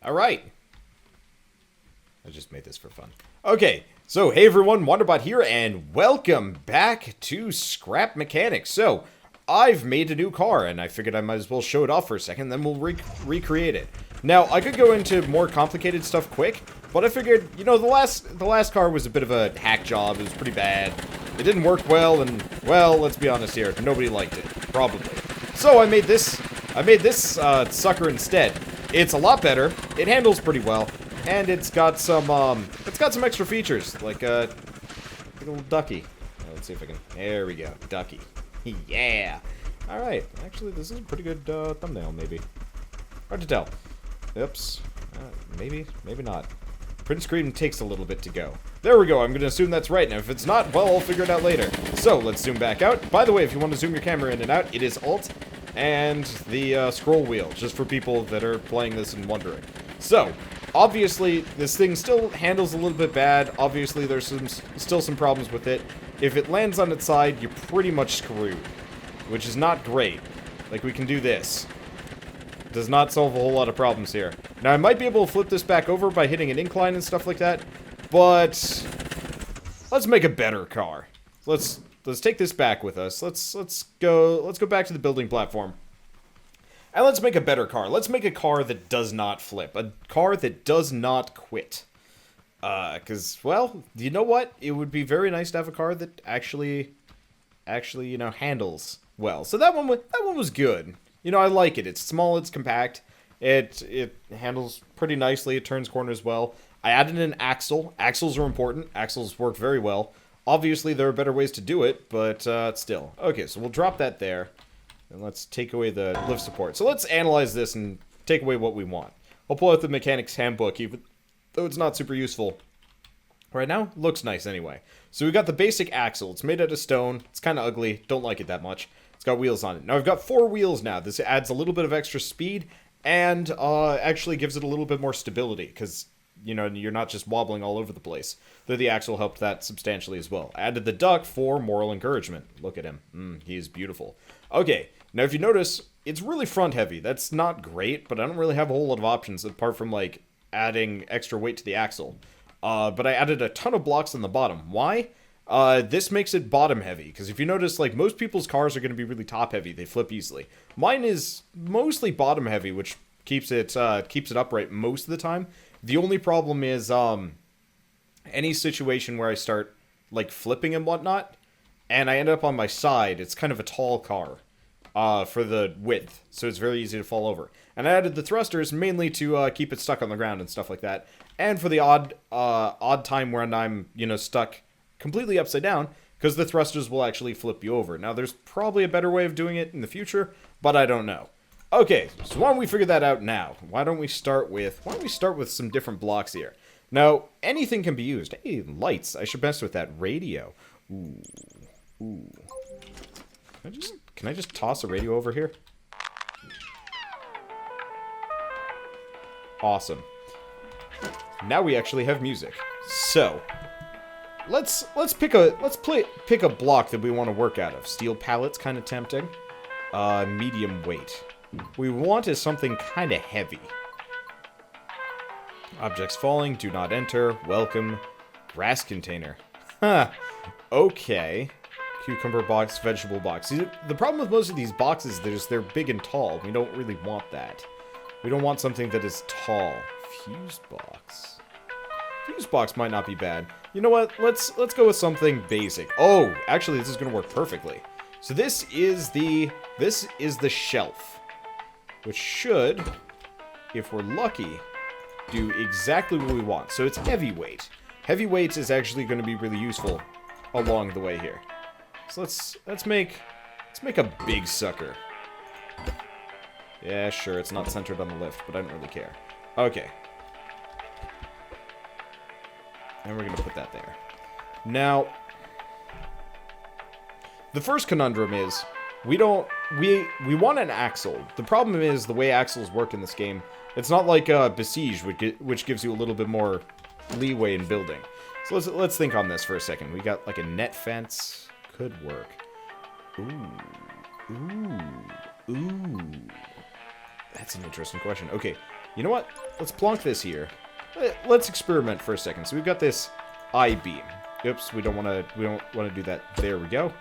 Alright. I just made this for fun. Okay, so hey everyone, Wanderbot here, and welcome back to Scrap Mechanics. So, I've made a new car, and I figured I might as well show it off for a second, then we'll recreate it. Now, I could go into more complicated stuff quick, but I figured, you know, the last car was a bit of a hack job. It was pretty bad. It didn't work well, and, well, let's be honest here, nobody liked it. Probably. So, I made this sucker instead. It's a lot better, it handles pretty well, and it's got some extra features, like a little ducky. Let's see if I can, there we go, ducky. Yeah! Alright, actually this is a pretty good thumbnail, maybe. Hard to tell. Oops. Maybe not. Print screen takes a little bit to go. There we go, I'm gonna assume that's right, and if it's not, well, I'll figure it out later. So, let's zoom back out. By the way, if you want to zoom your camera in and out, it is Alt and the scroll wheel, just for people that are playing this and wondering. So, obviously, this thing still handles a little bit bad. Obviously, there's still some problems with it. If it lands on its side, you're pretty much screwed, which is not great. Like, we can do this. Does not solve a whole lot of problems here. Now, I might be able to flip this back over by hitting an incline and stuff like that, but let's make a better car. Let's take this back with us. Let's go back to the building platform. And let's make a better car. Let's make a car that does not flip. A car that does not quit. Because, well, you know what? It would be very nice to have a car that actually, you know, handles well. So that one was good. You know, I like it. It's small, it's compact. It handles pretty nicely. It turns corners well. I added an axle. Axles are important. Axles work very well. Obviously, there are better ways to do it, but still. Okay, so we'll drop that there. And let's take away the lift support. So let's analyze this and take away what we want. I'll pull out the mechanic's handbook, even though it's not super useful. Right now, looks nice anyway. So we got the basic axle. It's made out of stone. It's kind of ugly. Don't like it that much. It's got wheels on it. Now, I've got 4 wheels now. This adds a little bit of extra speed and actually gives it a little bit more stability because, you know, you're not just wobbling all over the place. Though the axle helped that substantially as well. I added the duck for moral encouragement. Look at him. He is beautiful. Okay, now if you notice, it's really front heavy. That's not great, but I don't really have a whole lot of options apart from, like, adding extra weight to the axle. But I added a ton of blocks on the bottom. Why? This makes it bottom heavy, because if you notice, like, most people's cars are going to be really top heavy. They flip easily. Mine is mostly bottom heavy, which keeps it upright most of the time. The only problem is, any situation where I start, like, flipping and whatnot, and I end up on my side, it's kind of a tall car, for the width, so it's very easy to fall over. And I added the thrusters mainly to, keep it stuck on the ground and stuff like that, and for the odd time when I'm, you know, stuck completely upside down, because the thrusters will actually flip you over. Now, there's probably a better way of doing it in the future, but I don't know. Okay, so why don't we figure that out now? Why don't we start with some different blocks here? Now, anything can be used. Hey, lights. I should mess with that. Radio. Ooh. Can I just toss a radio over here? Awesome. Now we actually have music. So, let's pick a block that we want to work out of. Steel pallets, kind of tempting. Medium weight. We want is something kind of heavy. Objects falling, do not enter, welcome, grass container. Huh, okay. Cucumber box, vegetable box. See, the problem with most of these boxes is they're big and tall. We don't really want that. We don't want something that is tall. Fuse box. Fuse box might not be bad. You know what? Let's go with something basic. Oh, actually, this is going to work perfectly. So this is the shelf, which should, if we're lucky, do exactly what we want. So it's heavyweight. Heavyweight is actually going to be really useful along the way here. So let's make a big sucker. Yeah, sure, it's not centered on the lift, but I don't really care. Okay. And we're going to put that there. Now, the first conundrum is, we want an axle. The problem is, the way axles work in this game, it's not like Besiege, which gives you a little bit more leeway in building. So let's think on this for a second. We got like a net fence. Could work. Ooh. That's an interesting question. Okay, You know what? Let's plonk this here. Let's experiment for a second. So we've got this I-beam. Oops, we don't want to do that. There we go.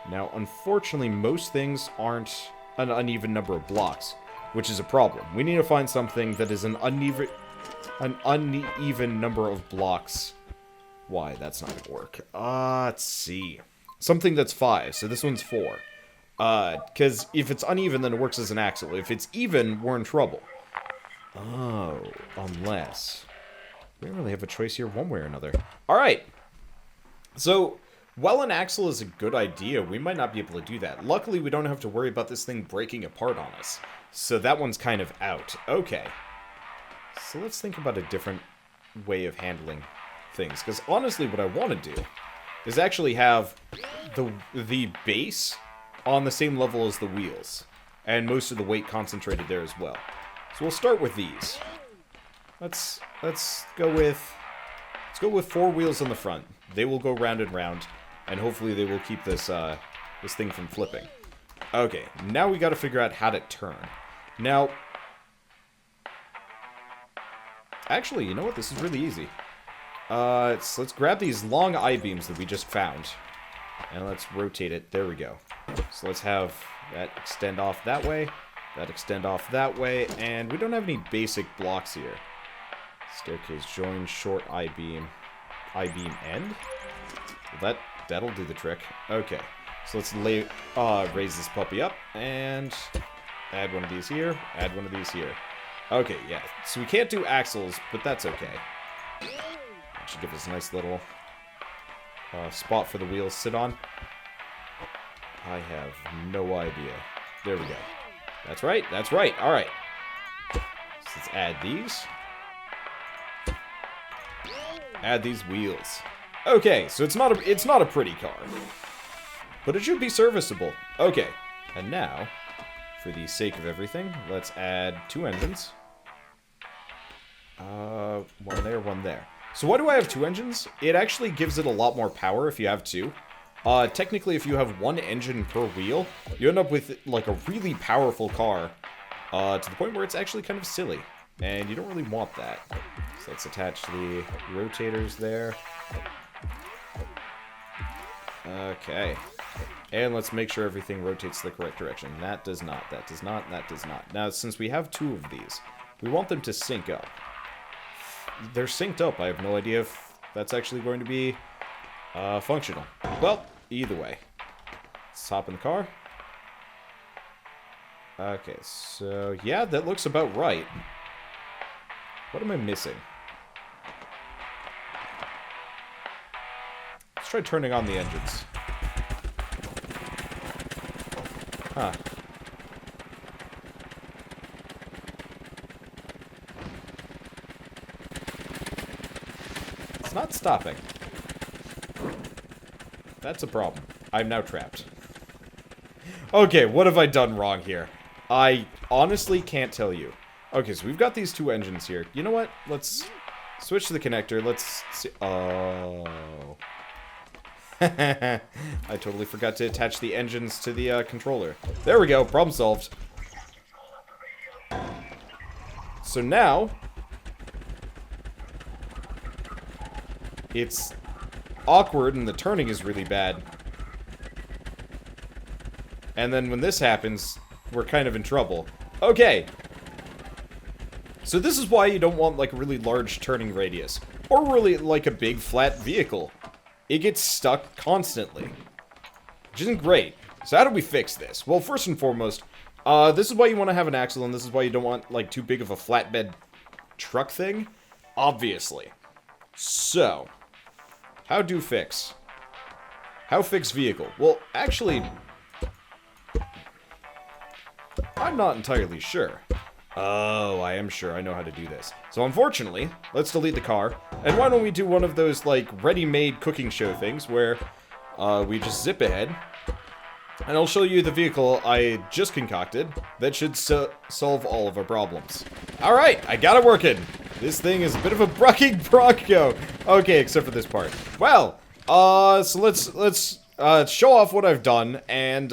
Now, unfortunately, most things aren't an uneven number of blocks, which is a problem. We need to find something that is an uneven number of blocks. Why? That's not going to work. Let's see. Something that's 5, so this one's 4. Because if it's uneven, then it works as an axle. If it's even, we're in trouble. Oh, unless... we don't really have a choice here one way or another. Alright. So, while an axle is a good idea, we might not be able to do that. Luckily, we don't have to worry about this thing breaking apart on us. So that one's kind of out. Okay. So let's think about a different way of handling things. Because honestly, what I want to do is actually have the base on the same level as the wheels. And most of the weight concentrated there as well. So we'll start with these. Let's go with 4 wheels on the front. They will go round and round, and hopefully they will keep this this thing from flipping. Okay, now we got to figure out how to turn. Now, actually, you know what? This is really easy. Let's grab these long I-beams that we just found, and let's rotate it. There we go. So let's have that extend off that way, that extend off that way, and we don't have any basic blocks here. Staircase join, short I-beam, I-beam end. Well, that'll do the trick. Okay, so let's raise this puppy up and add one of these here. Add one of these here. Okay, yeah. So we can't do axles, but that's okay. That should give us a nice little spot for the wheels to sit on. I have no idea. There we go. That's right. That's right. All right. So let's add these. Add these wheels. Okay, so it's not a pretty car, but it should be serviceable. Okay, and now, for the sake of everything, let's add 2 engines. One there, one there. So why do I have 2 engines? It actually gives it a lot more power if you have 2. Technically, if you have 1 engine per wheel, you end up with, like, a really powerful car, to the point where it's actually kind of silly, and you don't really want that. So let's attach the rotators there. Okay. And let's make sure everything rotates the correct direction. That does not, that does not, that does not. Now, since we have 2 of these, we want them to sync up. They're synced up. I have no idea if that's actually going to be functional. Well, either way. Let's hop in the car. Okay, so yeah, that looks about right. What am I missing? Let's try turning on the engines. Huh. It's not stopping. That's a problem. I'm now trapped. Okay, what have I done wrong here? I honestly can't tell you. Okay, so we've got these 2 engines here. You know what? Let's switch to the connector. Let's see. Oh. I totally forgot to attach the engines to the controller. There we go. Problem solved. So now, it's awkward and the turning is really bad. And then when this happens, we're kind of in trouble. Okay. So this is why you don't want, like, a really large turning radius. Or really, like, a big flat vehicle. It gets stuck constantly. Which isn't great. So how do we fix this? Well, first and foremost, this is why you want to have an axle, and this is why you don't want, like, too big of a flatbed truck thing. Obviously. So, how do fix? How fix vehicle? Well, actually, I'm not entirely sure. Oh, I am sure I know how to do this. So unfortunately, let's delete the car. And why don't we do one of those, like, ready-made cooking show things where we just zip ahead. And I'll show you the vehicle I just concocted that should solve all of our problems. Alright, I got it working. This thing is a bit of a bucking bronco. Okay, except for this part. Well, so let's show off what I've done and,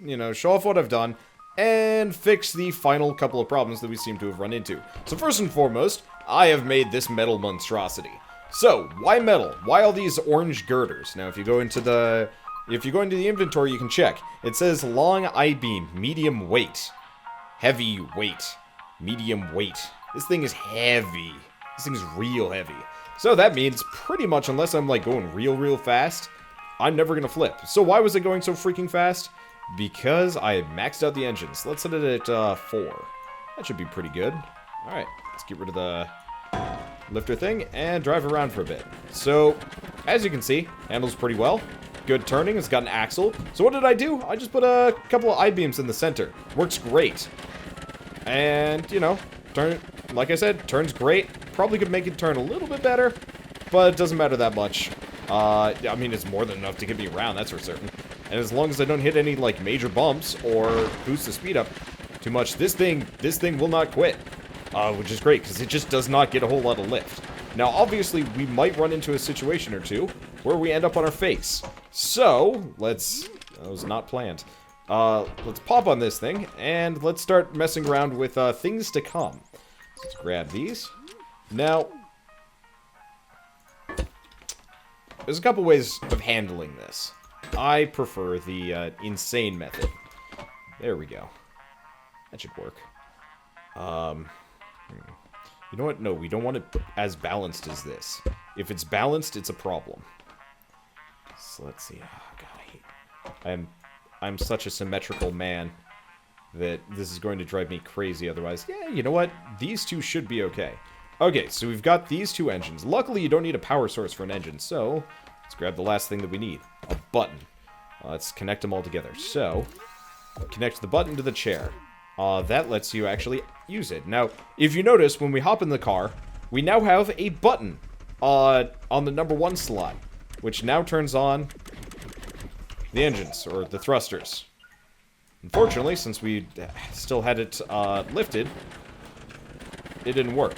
you know, show off what I've done. and fix the final couple of problems that we seem to have run into. So first and foremost, I have made this metal monstrosity. So, why metal? Why all these orange girders? Now, if you go into the inventory, you can check. It says long I-beam, medium weight. Heavy weight. Medium weight. This thing is heavy. This thing's real heavy. So that means pretty much, unless I'm like going real fast, I'm never gonna flip. So why was it going so freaking fast? Because I had maxed out the engines. Let's set it at 4. That should be pretty good. Alright, let's get rid of the lifter thing and drive around for a bit. So, as you can see, handles pretty well. Good turning, it's got an axle. So what did I do? I just put a couple of I-beams in the center. Works great. And, you know, like I said, turns great. Probably could make it turn a little bit better, but it doesn't matter that much. I mean, it's more than enough to get me around, that's for certain. And as long as I don't hit any, like, major bumps or boost the speed up too much, this thing will not quit. Which is great, because it just does not get a whole lot of lift. Now, obviously, we might run into a situation or two where we end up on our face. So, that was not planned. Let's pop on this thing, and let's start messing around with things to come. Let's grab these. Now, there's a couple ways of handling this. I prefer the insane method. There we go. That should work. You know what? No, we don't want it as balanced as this. If it's balanced, it's a problem. So let's see. Oh, God, I'm such a symmetrical man that this is going to drive me crazy otherwise. Yeah, you know what? These two should be okay. Okay, so we've got these two engines. Luckily, you don't need a power source for an engine, so let's grab the last thing that we need. A button. Let's connect them all together. So, connect the button to the chair. That lets you actually use it. Now, if you notice, when we hop in the car, we now have a button on the number 1 slot, which now turns on the engines, or the thrusters. Unfortunately, since we still had it lifted, it didn't work.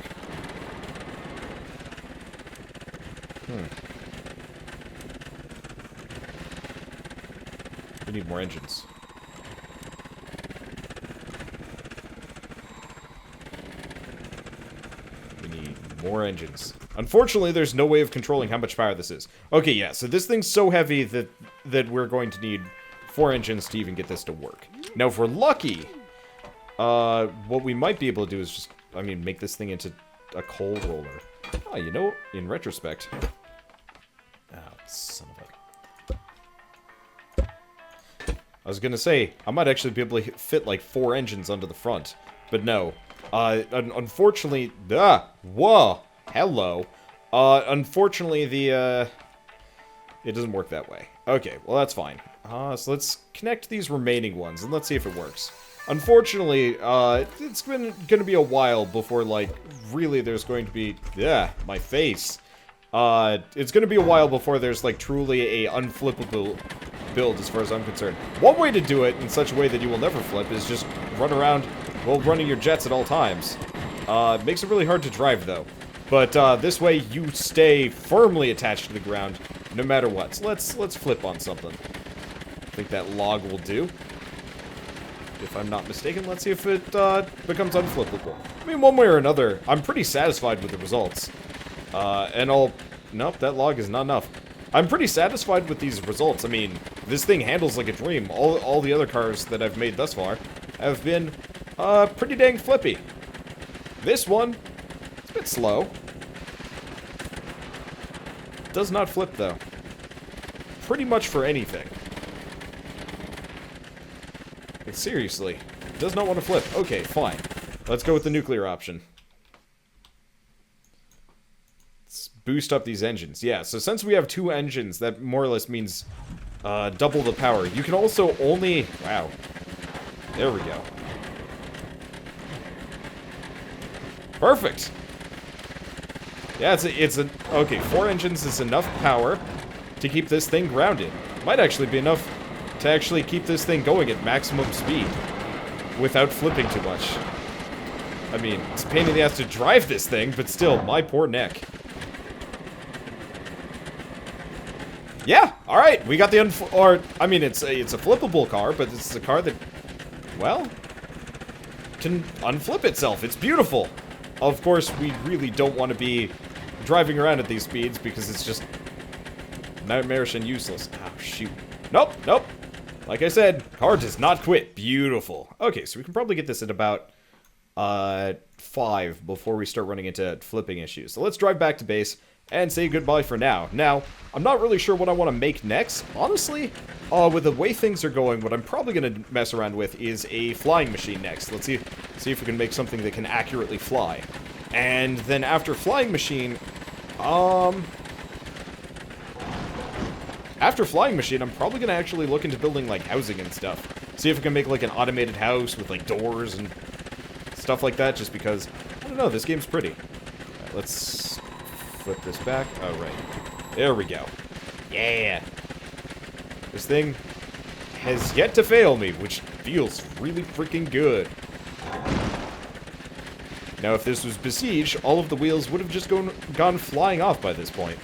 We need more engines. More engines. Unfortunately, there's no way of controlling how much power this is. Okay, yeah, so this thing's so heavy that we're going to need 4 engines to even get this to work. Now, if we're lucky, what we might be able to do is just, I mean, make this thing into a coal roller. Oh, you know, in retrospect... Oh, son of a... I was gonna say, I might actually be able to fit, like, 4 engines under the front. But no. Unfortunately... Whoa! Hello. Unfortunately, it doesning work that way. Okay, well, that's fine. So let's connect these remaining ones, and let's see if it works. Unfortunately, it's gonna be a while before, like, really there's going to be... my face. It's gonna be a while before there's, like, truly a unflippable build as far as I'm concerned. One way to do it in such a way that you will never flip is just run around while running your jets at all times. It makes it really hard to drive, though. But this way, you stay firmly attached to the ground, no matter what. So let's flip on something. I think that log will do. If I'm not mistaken, let's see if it becomes unflippable. I mean, one way or another, I'm pretty satisfied with the results. Nope, that log is not enough. I'm pretty satisfied with these results. I mean, this thing handles like a dream. All the other cars that I've made thus far have been pretty dang flippy. This one, it's a bit slow. Does not flip, though. Pretty much for anything. Like, seriously. Does not want to flip. Okay, fine. Let's go with the nuclear option. Let's boost up these engines. Yeah, so since we have 2 engines, that more or less means double the power. You can also only... Wow. There we go. Perfect! Yeah, okay, 4 engines is enough power to keep this thing grounded. Might actually be enough to actually keep this thing going at maximum speed without flipping too much. I mean, it's a pain in the ass to drive this thing, but still, my poor neck. Yeah, alright, we got the I mean, it's a flippable car, but it's a car that, well, can unflip itself. It's beautiful. Of course, we really don't want to be driving around at these speeds because it's just nightmarish and useless. Oh, shoot. Nope, nope. Like I said, car does not quit. Beautiful. Okay, so we can probably get this at about 5 before we start running into flipping issues. So let's drive back to base and say goodbye for now. Now, I'm not really sure what I want to make next. Honestly, with the way things are going, what I'm probably going to mess around with is a flying machine next. Let's see if we can make something that can accurately fly. And then after flying machine, after flying machine, I'm probably going to actually look into building, like, housing and stuff. See if we can make, like, an automated house with, like, doors and stuff like that, just because, I don't know, this game's pretty. Right, let's flip this back. Oh, right. There we go. Yeah. This thing has yet to fail me, which feels really freaking good. Now, if this was Besiege, all of the wheels would have just gone flying off by this point.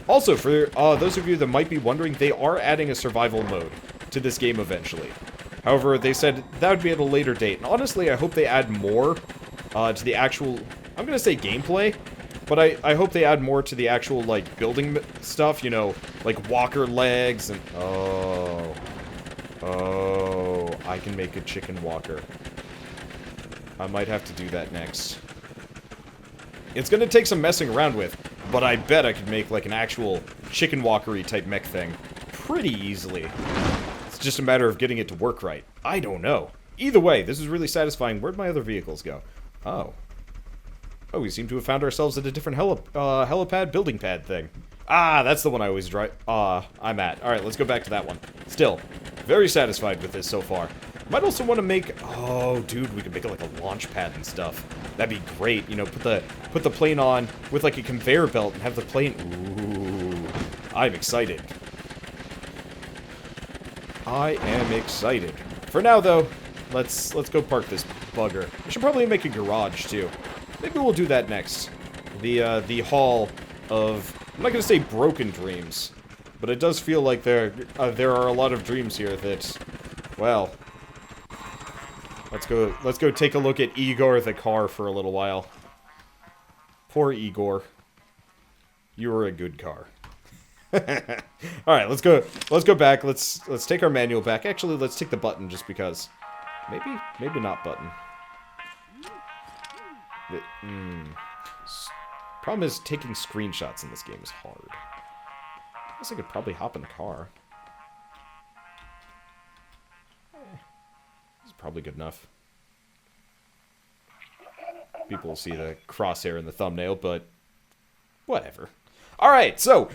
Also, for those of you that might be wondering, they are adding a survival mode to this game eventually. However, they said that would be at a later date. And honestly, I hope they add more to the actual, I'm going to say gameplay, but I hope they add more to the actual, like, building stuff, you know, like walker legs and, oh, I can make a chicken walker. I might have to do that next. It's going to take some messing around with, but I bet I could make, like, an actual chicken walkery type mech thing pretty easily. It's just a matter of getting it to work right. I don't know. Either way, this is really satisfying. Where'd my other vehicles go? Oh. Oh, we seem to have found ourselves at a different helipad building pad thing. Ah, that's the one I always drive. I'm at. Alright, let's go back to that one. Still, very satisfied with this so far. Might also want to make, oh, dude, we could make it like a launch pad and stuff. That'd be great. You know, put the plane on with like a conveyor belt and have the plane. Ooh, I'm excited. I am excited. For now, though, let's go park this bugger. I should probably make a garage too. Maybe we'll do that next. The hall of, I'm not gonna say broken dreams, but it does feel like there are a lot of dreams here that, well. Let's go take a look at Igor the car for a little while. Poor Igor. You were a good car. Alright, let's go back. Let's take our manual back. Actually, let's take the button just because. Maybe not button. Problem is taking screenshots in this game is hard. I guess I could probably hop in the car. Probably good enough. People will see the crosshair in the thumbnail, but whatever. Alright, so,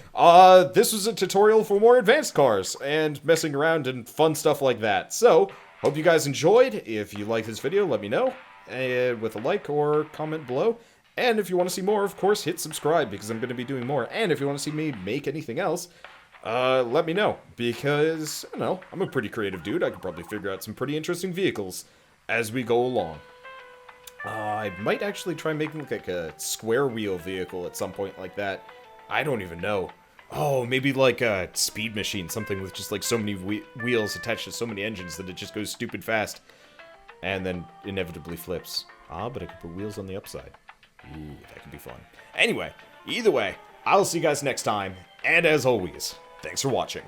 this was a tutorial for more advanced cars and messing around and fun stuff like that. So, hope you guys enjoyed. If you like this video, let me know with a like or comment below. And if you want to see more, of course, hit subscribe because I'm going to be doing more. And if you want to see me make anything else, let me know, because, I don't know, I'm a pretty creative dude. I could probably figure out some pretty interesting vehicles as we go along. I might actually try making like a square wheel vehicle at some point like that. I don't even know. Oh, maybe like a speed machine, something with just like so many wheels attached to so many engines that it just goes stupid fast. And then inevitably flips. Ah, but I could put wheels on the upside. Ooh, that could be fun. Anyway, either way, I'll see you guys next time, and as always, thanks for watching.